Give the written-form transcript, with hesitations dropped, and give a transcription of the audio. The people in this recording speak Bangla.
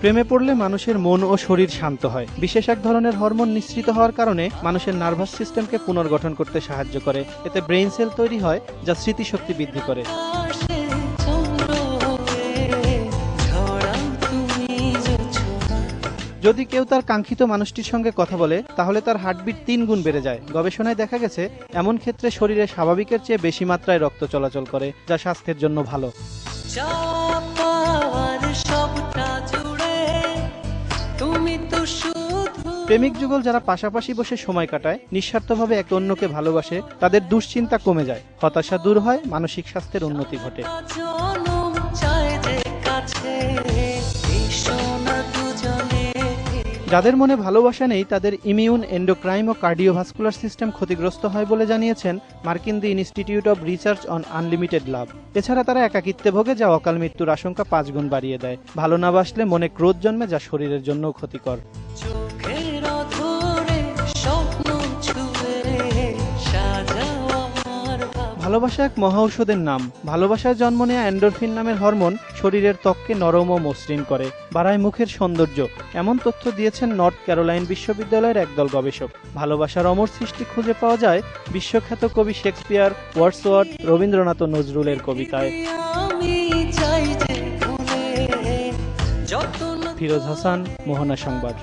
প্রেমে পড়লে মানুষের মন ও শরীর শান্ত হয়। বিশেষ এক ধরনের হরমোন নিঃসৃত হওয়ার কারণে মানুষের নার্ভাস সিস্টেমকে পুনর্গঠন করতে সাহায্য করে। এতে ব্রেইন সেল তৈরি হয়, যা স্মৃতিশক্তি বৃদ্ধি করে। যদি কেউ তার কাঙ্ক্ষিত মানুষটির সঙ্গে কথা বলে, তাহলে তার হার্টবিট 3 গুণ বেড়ে যায়। গবেষণায় দেখা গেছে, এমন ক্ষেত্রে শরীরে স্বাভাবিকের চেয়ে বেশি মাত্রায় রক্ত চলাচল করে, যা স্বাস্থ্যের জন্য ভালো। প্রেমিক যুগল যারা পাশাপাশি বসে সময় কাটায়, নিঃস্বার্থভাবে একে অন্যকে ভালোবাসে, তাদের দুশ্চিন্তা কমে যায়, হতাশা দূর হয়, মানসিক স্বাস্থ্যের উন্নতি ঘটে। যাদের মনে ভালোবাসা নেই, তাদের ইমিউন, এন্ডোক্রাইন ও কার্ডিওভাস্কুলার সিস্টেম ক্ষতিগ্রস্ত হয় বলে জানিয়েছেন মার্কিন the institute of research on unlimited love. এছাড়া তারা একাকিত্বে ভোগে, যা অকাল মৃত্যুর আশঙ্কা 5 গুণ বাড়িয়ে দেয়। ভালো না বাসলে মনে ক্রোধ জন্মে, যা শরীরের জন্যও ক্ষতিকর। ভালোবাসা এক মহা ঔষধের নাম। ভালোবাসায় জন্ম নেয়া এন্ডোরফিন নামের হরমোন শরীরের ত্বককে নরম ও মসৃণ করে, বাড়ায় মুখের সৌন্দর্য। এমন তথ্য দিয়েছেন নর্থ ক্যারোলাইন বিশ্ববিদ্যালয়ের একদল গবেষক। ভালোবাসার অমর সৃষ্টি খুঁজে পাওয়া যায় বিশ্বখ্যাত কবি শেক্সপিয়ার, ওয়ার্ডসওয়ার্থ, রবীন্দ্রনাথ ও নজরুলের কবিতায়। ফিরোজ হাসান, মোহনা সংবাদ।